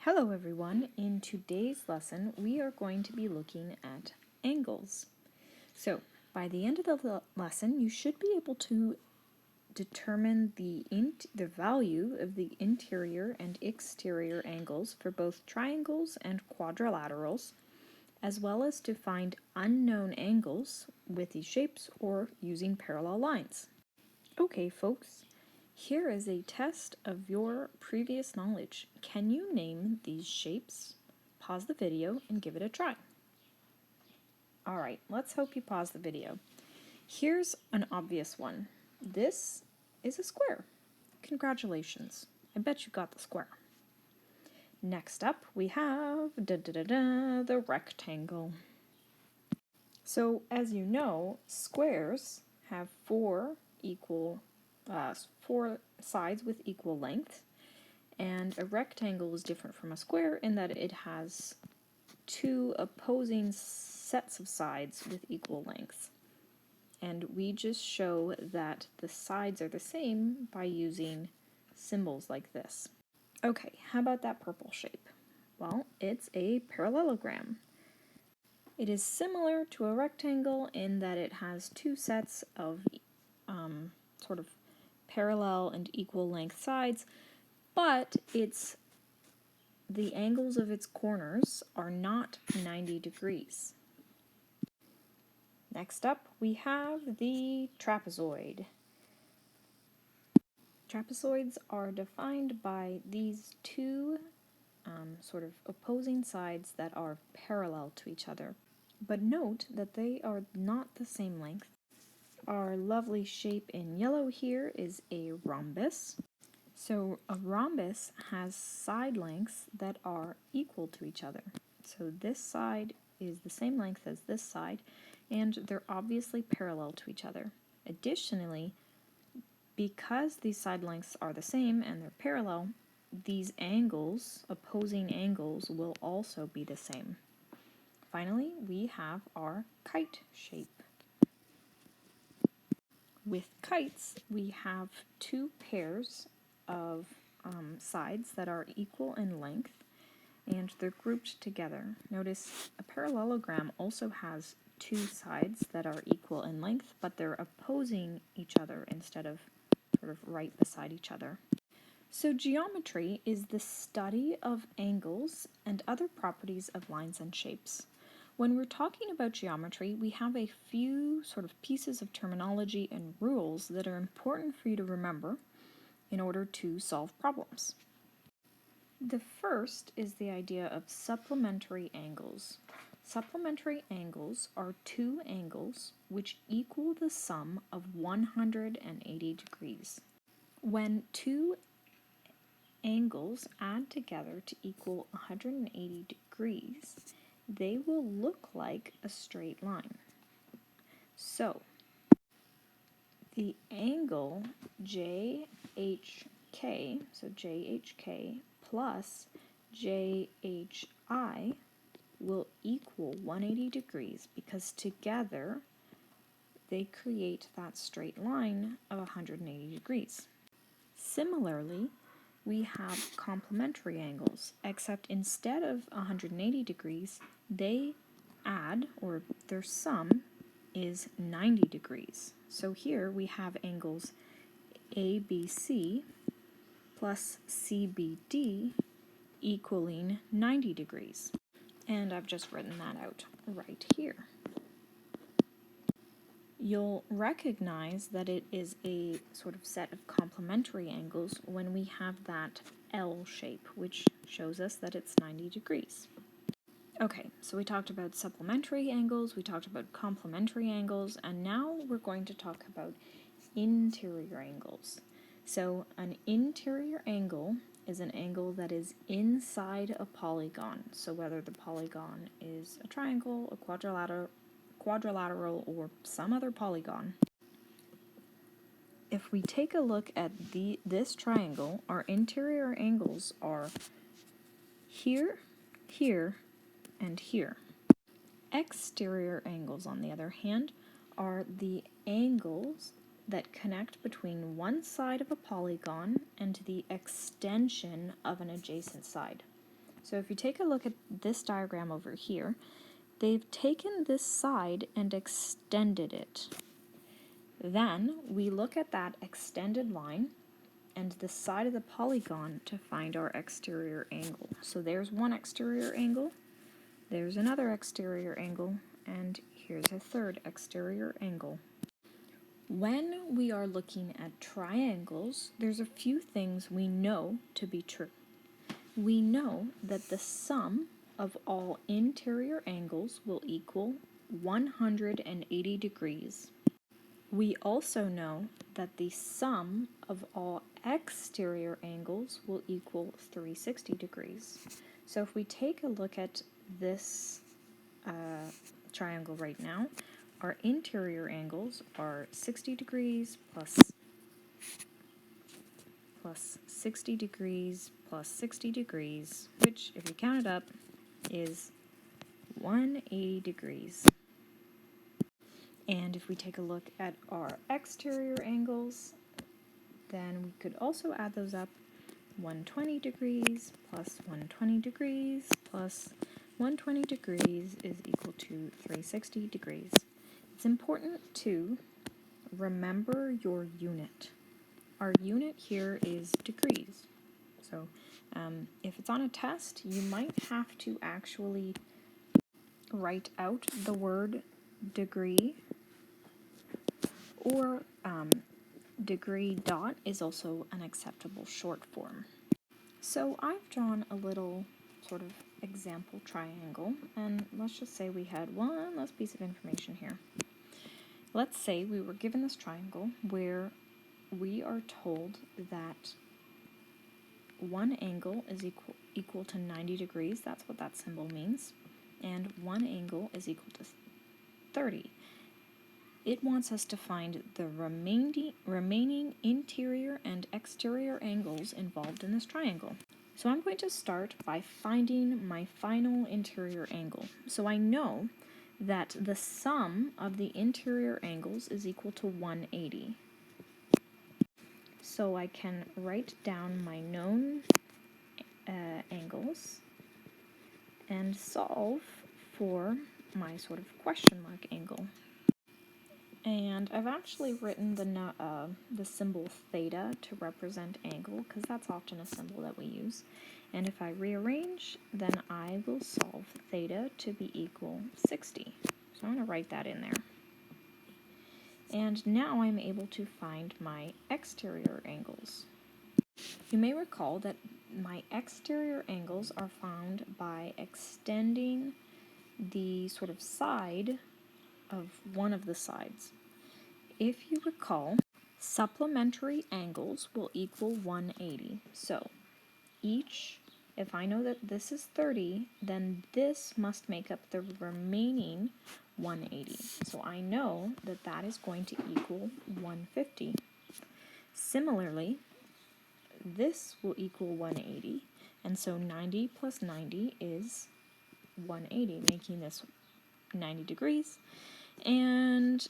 Hello everyone, in today's lesson we are going to be looking at angles. So by the end of the lesson you should be able to determine the value of the interior and exterior angles for both triangles and quadrilaterals, as well as to find unknown angles with these shapes or using parallel lines. Okay folks, here is a test of your previous knowledge. Can you name these shapes? Pause the video and give it a try. Alright, let's hope you pause the video. Here's an obvious one. This is a square. Congratulations. I bet you got the square. Next up we have the rectangle. So as you know, squares have four sides with equal length, and a rectangle is different from a square in that it has two opposing sets of sides with equal length. And we just show that the sides are the same by using symbols like this. Okay, how about that purple shape? Well, it's a parallelogram. It is similar to a rectangle in that it has two sets of sort of parallel and equal length sides, but the angles of its corners are not 90 degrees. Next up we have the trapezoid. Trapezoids are defined by these two sort of opposing sides that are parallel to each other. But note that they are not the same length. Our lovely shape in yellow here is a rhombus. So a rhombus has side lengths that are equal to each other. So this side is the same length as this side, and they're obviously parallel to each other. Additionally, because these side lengths are the same and they're parallel, these angles, opposing angles, will also be the same. Finally, we have our kite shape. With kites, we have two pairs of sides that are equal in length, and they're grouped together. Notice a parallelogram also has two sides that are equal in length, but they're opposing each other instead of sort of right beside each other. So geometry is the study of angles and other properties of lines and shapes. When we're talking about geometry, we have a few sort of pieces of terminology and rules that are important for you to remember in order to solve problems. The first is the idea of supplementary angles. Supplementary angles are two angles which equal the sum of 180 degrees. When two angles add together to equal 180 degrees, they will look like a straight line. So, the angle JHK, so JHK plus JHI will equal 180 degrees because together they create that straight line of 180 degrees. Similarly, we have complementary angles, except instead of 180 degrees, they add, or their sum is 90 degrees. So here we have angles ABC plus CBD equaling 90 degrees. And I've just written that out right here. You'll recognize that it is a sort of set of complementary angles when we have that L shape, which shows us that it's 90 degrees. Okay, so we talked about supplementary angles, we talked about complementary angles, and now we're going to talk about interior angles. So an interior angle is an angle that is inside a polygon. So whether the polygon is a triangle, a quadrilateral, or some other polygon. If we take a look at this triangle, our interior angles are here, here, and here. Exterior angles, on the other hand, are the angles that connect between one side of a polygon and the extension of an adjacent side. So if you take a look at this diagram over here, they've taken this side and extended it. Then we look at that extended line and the side of the polygon to find our exterior angle. So there's one exterior angle, there's another exterior angle, and here's a third exterior angle. When we are looking at triangles, there's a few things we know to be true. We know that the sum of all interior angles will equal 180 degrees. We also know that the sum of all exterior angles will equal 360 degrees. So if we take a look at this triangle right now, our interior angles are 60 degrees plus 60 degrees plus 60 degrees, which, if you count it up, is 180 degrees. And if we take a look at our exterior angles, then we could also add those up. 120 degrees plus 120 degrees plus 120 degrees is equal to 360 degrees. It's important to remember your unit. Our unit here is degrees. So if it's on a test, you might have to actually write out the word degree, or degree dot is also an acceptable short form. So I've drawn a little sort of example triangle, and let's just say we had one last piece of information here. Let's say we were given this triangle where we are told that one angle is equal to 90 degrees, that's what that symbol means, and one angle is equal to 30. It wants us to find the remaining interior and exterior angles involved in this triangle. So I'm going to start by finding my final interior angle. So I know that the sum of the interior angles is equal to 180. So I can write down my known angles and solve for my sort of question mark angle. And I've actually written the symbol theta to represent angle, because that's often a symbol that we use. And if I rearrange, then I will solve theta to be equal 60. So I'm going to write that in there. And now I'm able to find my exterior angles. You may recall that my exterior angles are found by extending the sort of side of one of the sides. If you recall, supplementary angles will equal 180. So if I know that this is 30, then this must make up the remaining 180. So I know that that is going to equal 150. Similarly, this will equal 180, and so 90 plus 90 is 180, making this 90 degrees, and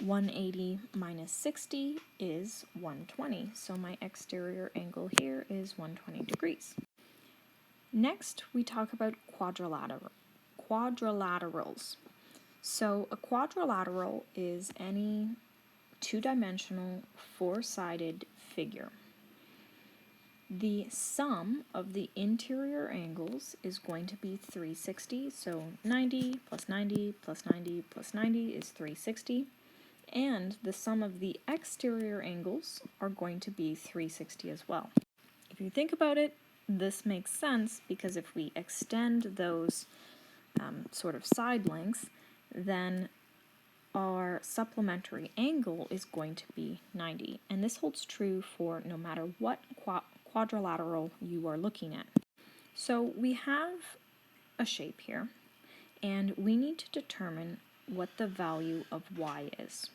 180 minus 60 is 120, so my exterior angle here is 120 degrees. Next, we talk about quadrilaterals. So a quadrilateral is any two-dimensional, four-sided figure. The sum of the interior angles is going to be 360, so 90 plus 90 plus 90 plus 90 is 360, and the sum of the exterior angles are going to be 360 as well. If you think about it, this makes sense, because if we extend those sort of side lengths, then our supplementary angle is going to be 90, and this holds true for no matter what quadrilateral you are looking at. So we have a shape here, and we need to determine what the value of y is.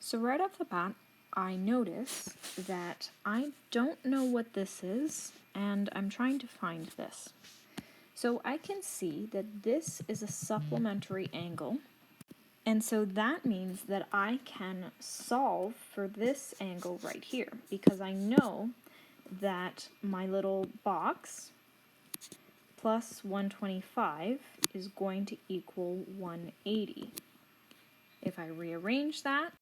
So right off the bat, I notice that I don't know what this is, and I'm trying to find this. So I can see that this is a supplementary angle, and so that means that I can solve for this angle right here, because I know that my little box plus 125 is going to equal 180. If I rearrange that,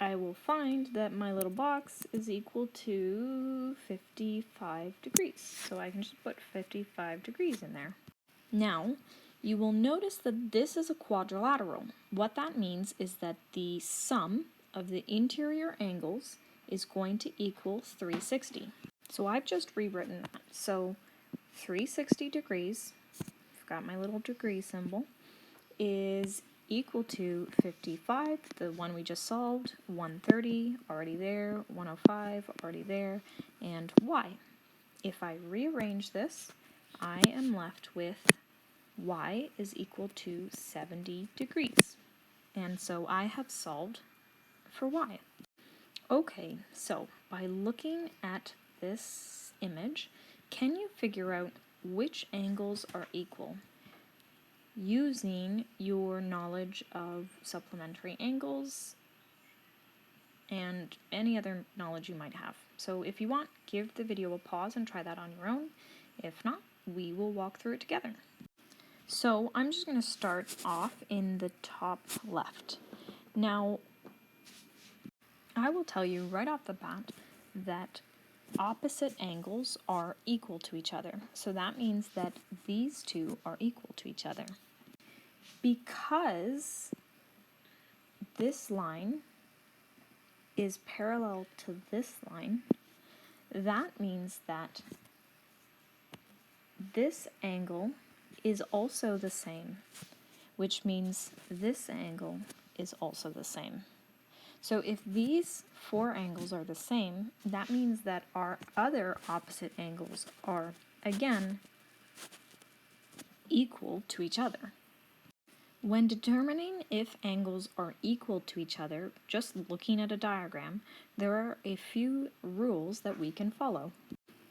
I will find that my little box is equal to 55 degrees. So I can just put 55 degrees in there. Now, you will notice that this is a quadrilateral. What that means is that the sum of the interior angles is going to equal 360. So I've just rewritten that. So 360 degrees, I've got my little degree symbol, is equal to 55, the one we just solved, 130, already there, 105, already there, and y. If I rearrange this, I am left with y is equal to 70 degrees. And so I have solved for y. Okay, so by looking at this image, can you figure out which angles are equal using your knowledge of supplementary angles and any other knowledge you might have? So if you want, give the video a pause and try that on your own. If not, we will walk through it together. So I'm just going to start off in the top left. Now, I will tell you right off the bat that opposite angles are equal to each other. So that means that these two are equal to each other. Because this line is parallel to this line, that means that this angle is also the same, which means this angle is also the same. So if these four angles are the same, that means that our other opposite angles are, again, equal to each other. When determining if angles are equal to each other, just looking at a diagram, there are a few rules that we can follow.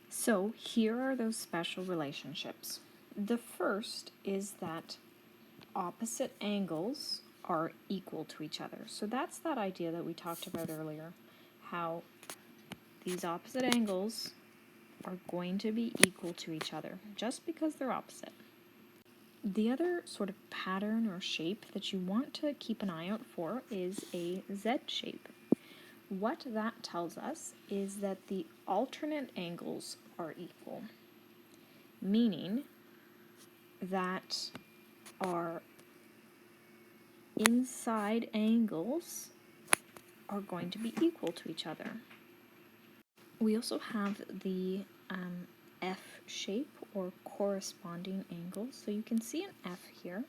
So here are those special relationships. The first is that opposite angles are equal to each other. So that's that idea that we talked about earlier, how these opposite angles are going to be equal to each other just because they're opposite. The other sort of pattern or shape that you want to keep an eye out for is a Z shape. What that tells us is that the alternate angles are equal, meaning that our inside angles are going to be equal to each other. We also have the F shape or corresponding angles. So you can see an F here,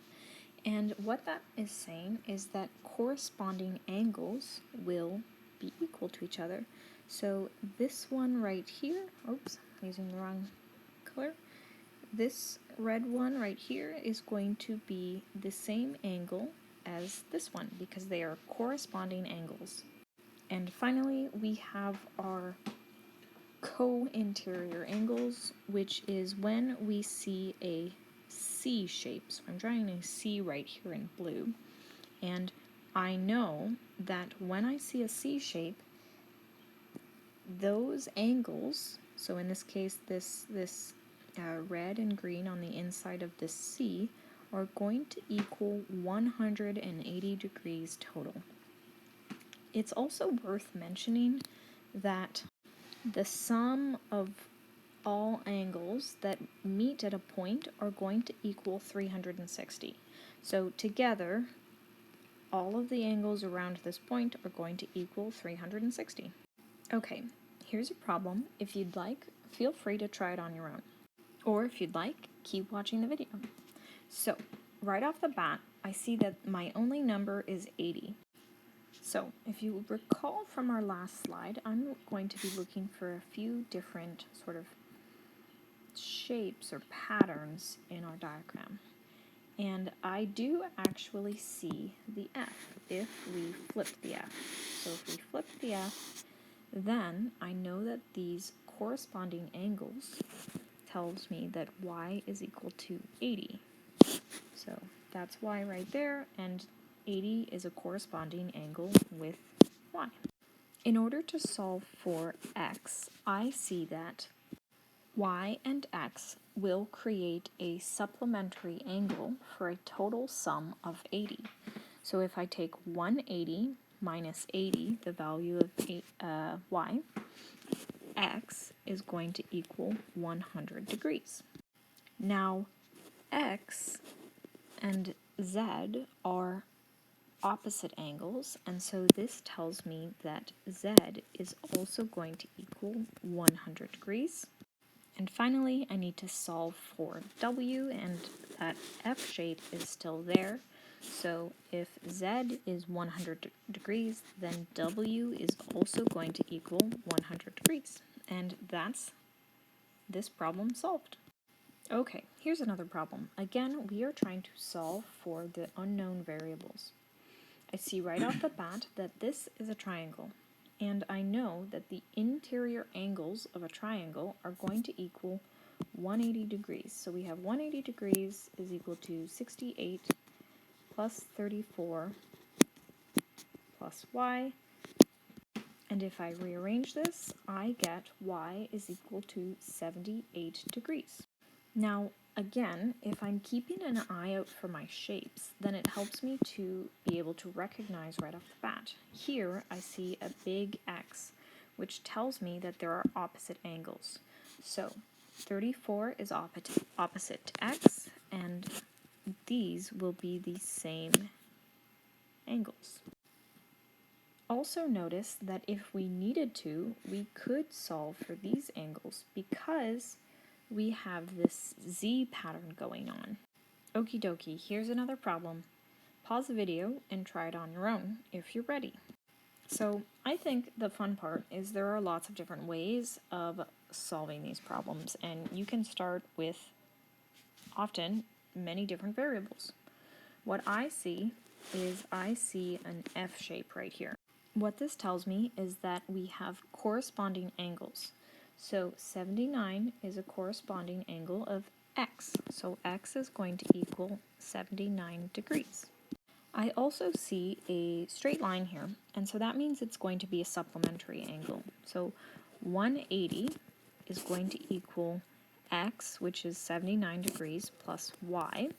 and what that is saying is that corresponding angles will be equal to each other. So this one right here, oops, I'm using the wrong color. This red one right here is going to be the same angle as this one because they are corresponding angles. And finally, we have our co-interior angles, which is when we see a C shape. So I'm drawing a C right here in blue, and I know that when I see a C shape, those angles, so in this case this red and green on the inside of the C, are going to equal 180 degrees total. It's also worth mentioning that the sum of all angles that meet at a point are going to equal 360. So together, all of the angles around this point are going to equal 360. Okay, here's a problem. If you'd like, feel free to try it on your own. Or if you'd like, keep watching the video. So, right off the bat, I see that my only number is 80. So, if you recall from our last slide, I'm going to be looking for a few different sort of shapes or patterns in our diagram. And I do actually see the F if we flip the F. So if we flip the F, then I know that these corresponding angles tells me that y is equal to 80. So that's y right there, and 80 is a corresponding angle with y. In order to solve for x, I see that y and x will create a supplementary angle for a total sum of 80. So if I take 180 minus 80, the value of y, x is going to equal 100 degrees. Now, x and z are opposite angles, and so this tells me that z is also going to equal 100 degrees. And finally, I need to solve for w, and that f shape is still there. So if z is 100 degrees, then w is also going to equal 100 degrees. And that's this problem solved. Okay, here's another problem. Again, we are trying to solve for the unknown variables. I see right off the bat that this is a triangle, and I know that the interior angles of a triangle are going to equal 180 degrees. So we have 180 degrees is equal to 68 plus 34 plus y, and if I rearrange this, I get y is equal to 78 degrees. Now, again, if I'm keeping an eye out for my shapes, then it helps me to be able to recognize right off the bat. Here, I see a big X, which tells me that there are opposite angles. So, 34 is opposite to X, and these will be the same angles. Also notice that if we needed to, we could solve for these angles because we have this Z pattern going on. Okie dokie, here's another problem. Pause the video and try it on your own if you're ready. So I think the fun part is there are lots of different ways of solving these problems, and you can start with often many different variables. What I see is I see an F shape right here. What this tells me is that we have corresponding angles. So 79 is a corresponding angle of x, so x is going to equal 79 degrees. I also see a straight line here, and so that means it's going to be a supplementary angle. So 180 is going to equal x, which is 79 degrees, plus y.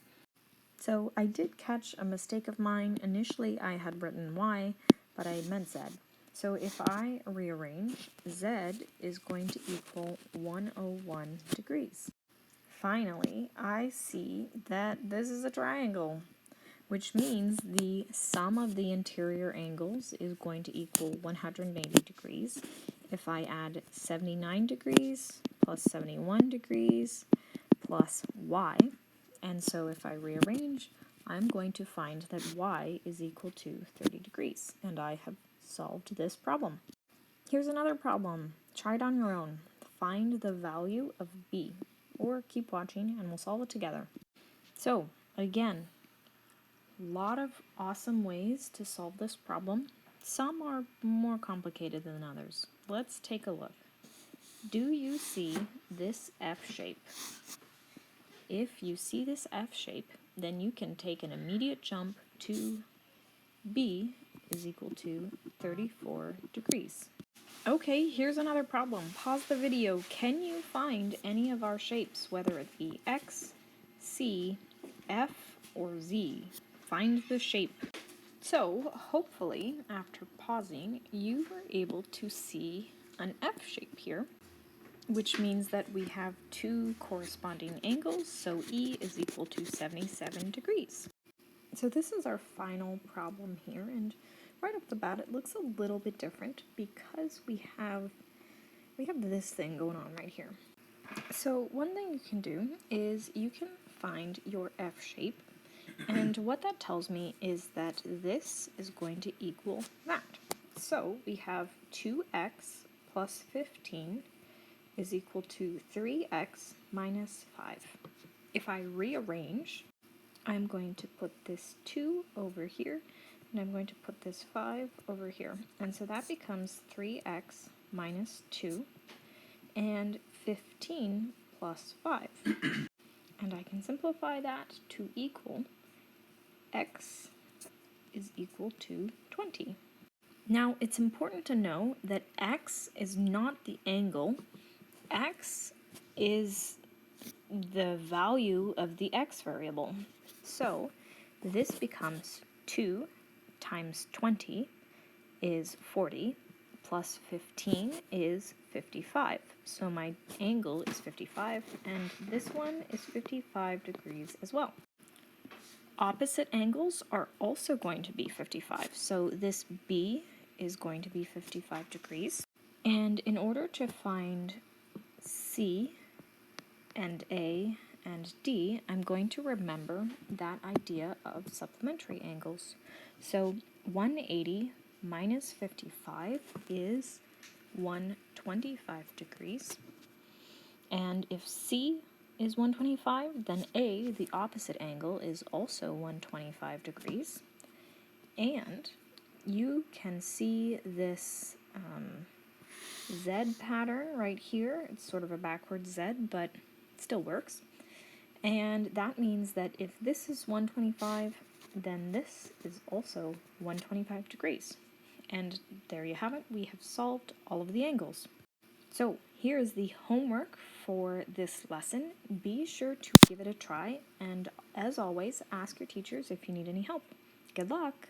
So I did catch a mistake of mine. Initially I had written y, but I meant z. So if I rearrange, z is going to equal 101 degrees. Finally, I see that this is a triangle, which means the sum of the interior angles is going to equal 180 degrees. If I add 79 degrees plus 71 degrees plus y, and so if I rearrange, I'm going to find that y is equal to 30 degrees, and I have solved this problem. Here's another problem. Try it on your own. Find the value of b, or keep watching and we'll solve it together. So, again, a lot of awesome ways to solve this problem. Some are more complicated than others. Let's take a look. Do you see this F shape? If you see this F shape, then you can take an immediate jump to b is equal to 34 degrees. Okay, here's another problem. Pause the video. Can you find any of our shapes, whether it be X, C, F, or Z? Find the shape. So, hopefully, after pausing, you were able to see an F shape here, which means that we have two corresponding angles, so E is equal to 77 degrees. So this is our final problem here, and right off the bat it looks a little bit different because we have this thing going on right here. So one thing you can do is you can find your F shape, and what that tells me is that this is going to equal that. So we have 2x plus 15 is equal to 3x minus 5. If I rearrange, I'm going to put this 2 over here, and I'm going to put this 5 over here. And so that becomes 3x minus 2, and 15 plus 5. And I can simplify that to equal x is equal to 20. Now, it's important to know that x is not the angle. X is the value of the x variable. So this becomes 2 times 20 is 40, plus 15 is 55. So my angle is 55, and this one is 55 degrees as well. Opposite angles are also going to be 55, so this B is going to be 55 degrees. And in order to find C and A and D, I'm going to remember that idea of supplementary angles. So 180 minus 55 is 125 degrees. And if C is 125, then A, the opposite angle, is also 125 degrees. And you can see this Z pattern right here. It's sort of a backwards Z, but it still works. And that means that if this is 125, then this is also 125 degrees. And there you have it. We have solved all of the angles. So here is the homework for this lesson. Be sure to give it a try, and as always, ask your teachers if you need any help. Good luck!